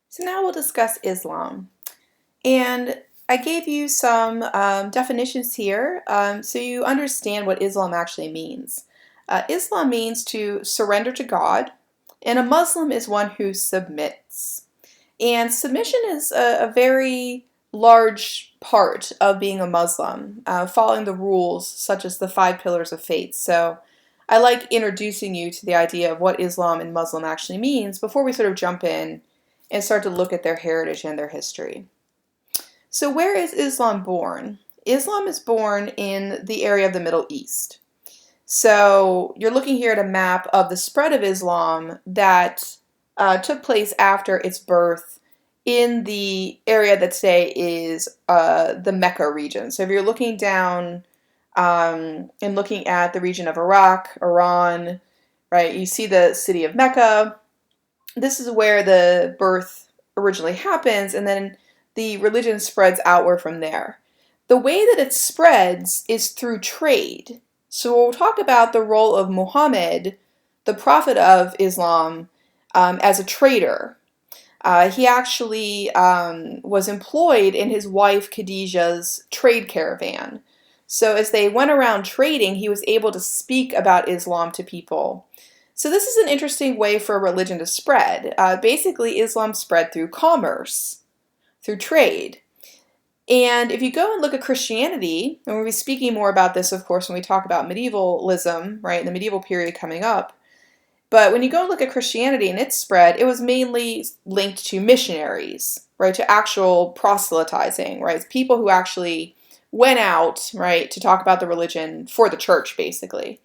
So now we'll discuss Islam. And I gave you some definitions here so you understand what Islam actually means. Islam means to surrender to God, and a Muslim is one who submits. And submission is a very large part of being a Muslim, following the rules such as the five pillars of faith. So I like introducing you to the idea of what Islam and Muslim actually means before we sort of jump in and start to look at their heritage and their history. So, where is Islam born? Islam is born in the area of the Middle East. So, you're looking here at a map of the spread of Islam that took place after its birth in the area that today is the Mecca region. So, if you're looking down and looking at the region of Iraq, Iran, right, you see the city of Mecca. This is where the birth originally happens, and then the religion spreads outward from there. The way that it spreads is through trade. So we'll talk about the role of Muhammad, the prophet of Islam, as a trader. He actually was employed in his wife Khadijah's trade caravan. So as they went around trading, he was able to speak about Islam to people. So this is an interesting way for a religion to spread. Basically, Islam spread through commerce, through trade. And if you go and look at Christianity, and we'll be speaking more about this, of course, when we talk about medievalism, right, in the medieval period coming up. But when you go and look at Christianity and its spread, it was mainly linked to missionaries, right, to actual proselytizing, right, people who actually went out, right, to talk about the religion for the church, basically.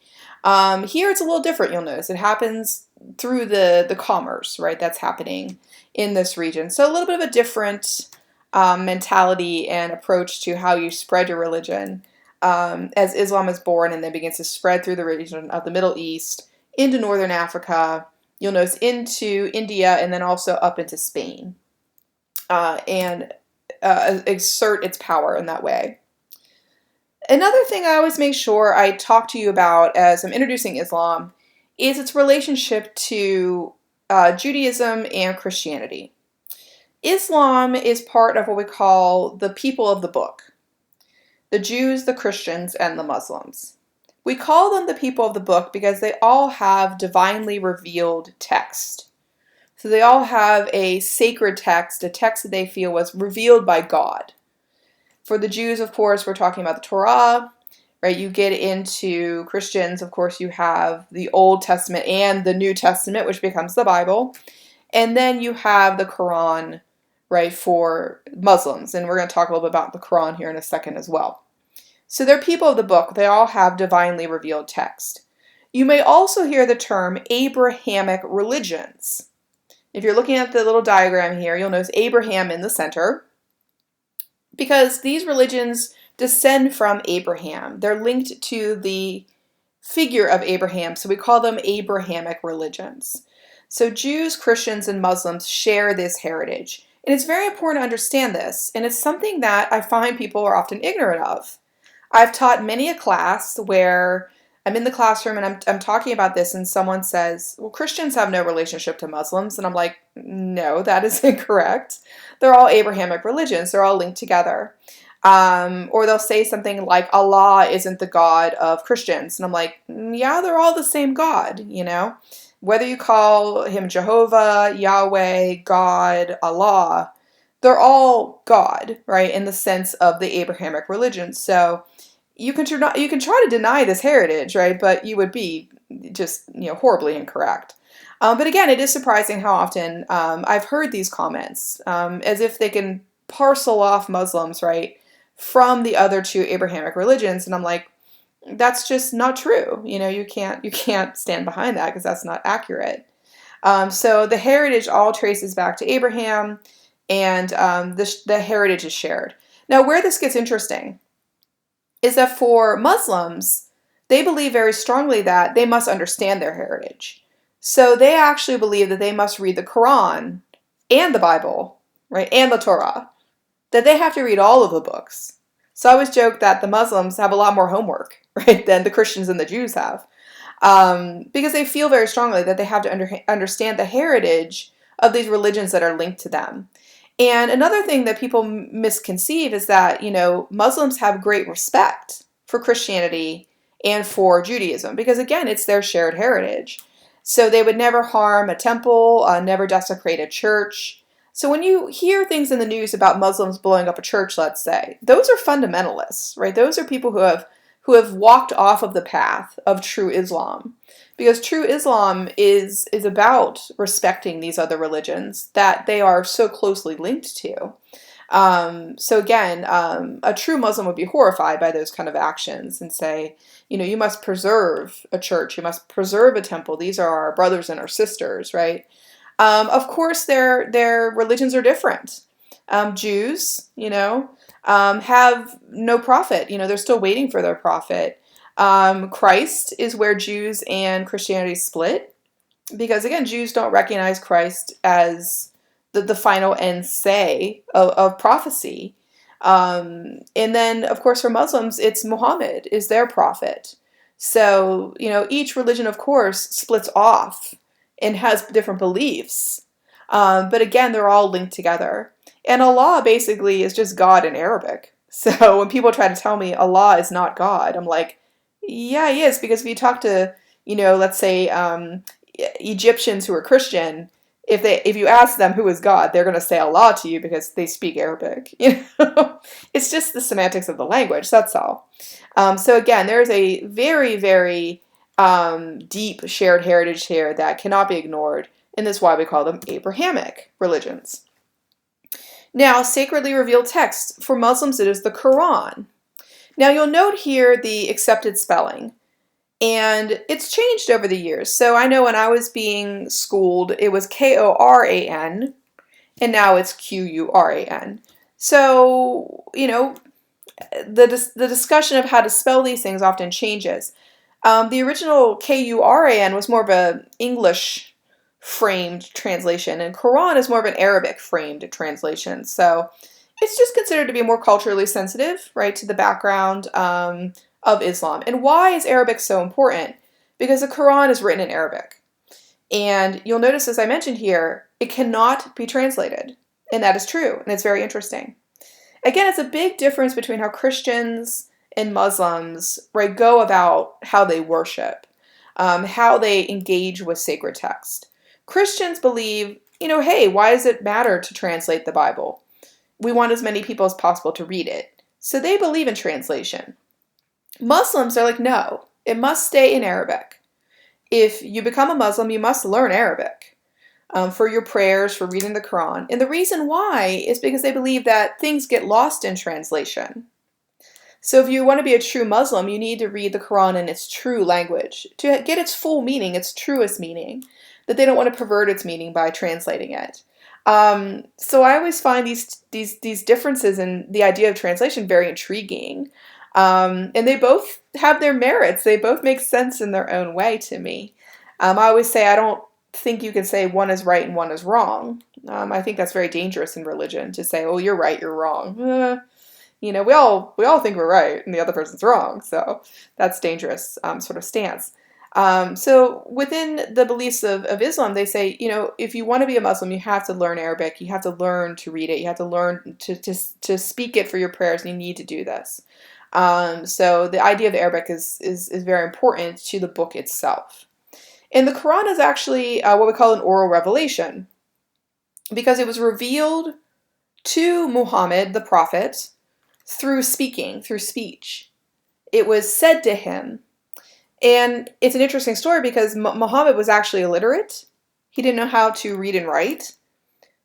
Here it's a little different, you'll notice. It happens through the commerce, right, that's happening in this region. So a little bit of a different mentality and approach to how you spread your religion as Islam is born and then begins to spread through the region of the Middle East, into northern Africa, you'll notice into India, and then also up into Spain, and exert its power in that way. Another thing I always make sure I talk to you about as I'm introducing Islam is its relationship to Judaism and Christianity. Islam is part of what we call the people of the book, the Jews, the Christians, and the Muslims. We call them the people of the book because they all have divinely revealed text. So they all have a sacred text, a text that they feel was revealed by God. For the Jews, of course, we're talking about the Torah, right? You get into Christians, of course, you have the Old Testament and the New Testament, which becomes the Bible. And then you have the Quran, right, for Muslims. And we're going to talk a little bit about the Quran here in a second as well. So they're people of the book. They all have divinely revealed text. You may also hear the term Abrahamic religions. If you're looking at the little diagram here, you'll notice Abraham in the center, because these religions descend from Abraham. They're linked to the figure of Abraham, so we call them Abrahamic religions. So Jews, Christians, and Muslims share this heritage. And it's very important to understand this, and it's something that I find people are often ignorant of. I've taught many a class where I'm in the classroom and I'm talking about this, and someone says, well, Christians have no relationship to Muslims. And I'm like, no, that is incorrect. They're all Abrahamic religions. They're all linked together. Or they'll say something like, Allah isn't the God of Christians. And I'm like, yeah, they're all the same God, you know? Whether you call him Jehovah, Yahweh, God, Allah, they're all God, right, in the sense of the Abrahamic religion. So you can try to deny this heritage, right, but you would be just, horribly incorrect. But again, it is surprising how often I've heard these comments, as if they can parcel off Muslims, right, from the other two Abrahamic religions, and I'm like, that's just not true. You can't stand behind that because that's not accurate. So the heritage all traces back to Abraham, and the heritage is shared. Now, where this gets interesting is that for Muslims, they believe very strongly that they must understand their heritage. So they actually believe that they must read the Quran and the Bible, right, and the Torah, that they have to read all of the books. So I always joke that the Muslims have a lot more homework, right, than the Christians and the Jews have, because they feel very strongly that they have to understand the heritage of these religions that are linked to them. And another thing that people misconceive is that, Muslims have great respect for Christianity and for Judaism because, again, it's their shared heritage. So they would never harm a temple, never desecrate a church. So when you hear things in the news about Muslims blowing up a church, let's say, those are fundamentalists, right? Those are people who have walked off of the path of true Islam. Because true Islam is about respecting these other religions that they are so closely linked to. So again, a true Muslim would be horrified by those kind of actions and say, you must preserve a church, you must preserve a temple. These are our brothers and our sisters, right? Of course, their religions are different. Jews, have no prophet. They're still waiting for their prophet. Christ is where Jews and Christianity split because, again, Jews don't recognize Christ as the final end say of prophecy. And then, of course, for Muslims, it's Muhammad is their prophet. So, each religion, of course, splits off and has different beliefs. But again, they're all linked together. And Allah basically is just God in Arabic. So when people try to tell me Allah is not God, I'm like, yeah, he is. Because if you talk to, let's say Egyptians who are Christian, if you ask them who is God, they're going to say Allah to you because they speak Arabic. It's just the semantics of the language. That's all. So again, there is a very, very deep shared heritage here that cannot be ignored, and that's why we call them Abrahamic religions. Now, sacredly revealed text. For Muslims, it is the Quran. Now, you'll note here the accepted spelling. And it's changed over the years. So I know when I was being schooled, it was Koran, and now it's Quran. So, the discussion of how to spell these things often changes. The original Kuran was more of an English framed translation, and Quran is more of an Arabic framed translation. So it's just considered to be more culturally sensitive, right, to the background of Islam. And why is Arabic so important? Because the Quran is written in Arabic. And you'll notice, as I mentioned here, it cannot be translated. And that is true, and it's very interesting. Again, it's a big difference between how Christians and Muslims, right, go about how they worship, how they engage with sacred text. Christians believe, hey, why does it matter to translate the Bible? We want as many people as possible to read it. So they believe in translation. Muslims are like, no, it must stay in Arabic. If you become a Muslim, you must learn Arabic for your prayers, for reading the Quran. And the reason why is because they believe that things get lost in translation. So if you want to be a true Muslim, you need to read the Quran in its true language to get its full meaning, its truest meaning, that they don't want to pervert its meaning by translating it. So I always find these differences in the idea of translation very intriguing. And they both have their merits. They both make sense in their own way to me. I always say I don't think you can say one is right and one is wrong. I think that's very dangerous in religion to say, oh, you're right, you're wrong. We all think we're right and the other person's wrong. So that's dangerous sort of stance. So within the beliefs of Islam, they say, if you want to be a Muslim, you have to learn Arabic. You have to learn to read it. You have to learn to speak it for your prayers, and you need to do this. So the idea of Arabic is very important to the book itself. And the Quran is actually what we call an oral revelation, because it was revealed to Muhammad, the prophet, through speech. It was said to him. And it's an interesting story because Muhammad was actually illiterate. He didn't know how to read and write.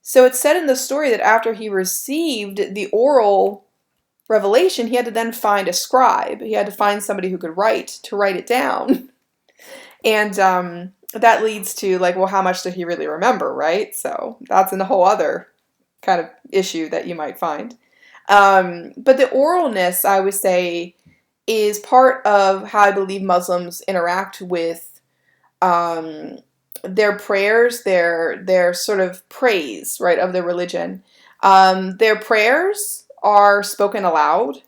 So it's said in the story that after he received the oral revelation, he had to then find a scribe. He had to find somebody who could write it down. And that leads to how much did he really remember, right? So that's a whole other kind of issue that you might find. But the oralness, I would say, is part of how I believe Muslims interact with their prayers, their sort of praise, right, of their religion. Their prayers are spoken aloud.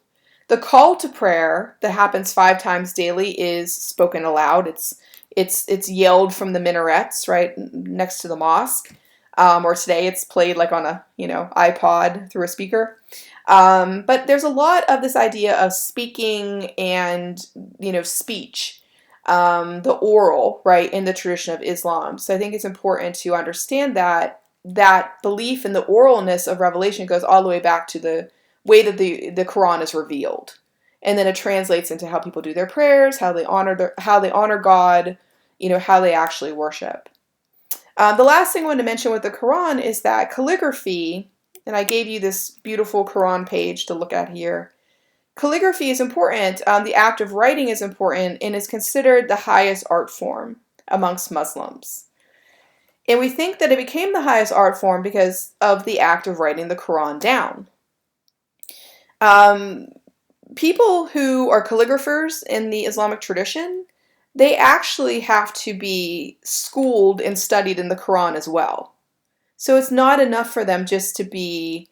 The call to prayer that happens 5 times daily is spoken aloud. It's yelled from the minarets, right, next to the mosque. or today it's played like on a, iPod through a speaker. But there's a lot of this idea of speaking and, speech, the oral, right, in the tradition of Islam. So I think it's important to understand that belief in the oralness of revelation goes all the way back to the way that the Quran is revealed. And then it translates into how people do their prayers, how they honor God, how they actually worship. The last thing I want to mention with the Quran is that calligraphy, and I gave you this beautiful Quran page to look at here. Calligraphy is important. The act of writing is important and is considered the highest art form amongst Muslims. And we think that it became the highest art form because of the act of writing the Quran down. People who are calligraphers in the Islamic tradition, they actually have to be schooled and studied in the Quran as well. So it's not enough for them just to be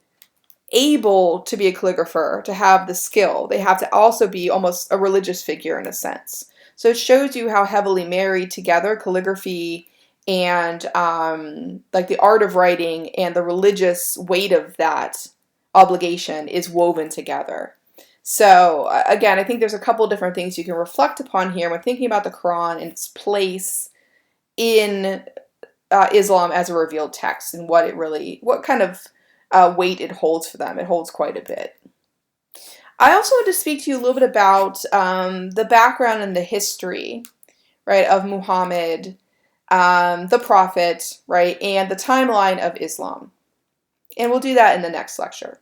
able to be a calligrapher, to have the skill. They have to also be almost a religious figure in a sense. So it shows you how heavily married together calligraphy and like the art of writing and the religious weight of that obligation is woven together. So again, I think there's a couple different things you can reflect upon here when thinking about the Quran and its place in Islam as a revealed text and what kind of weight it holds for them. It holds quite a bit. I also want to speak to you a little bit about the background and the history, right, of Muhammad, the Prophet, right, and the timeline of Islam. And we'll do that in the next lecture.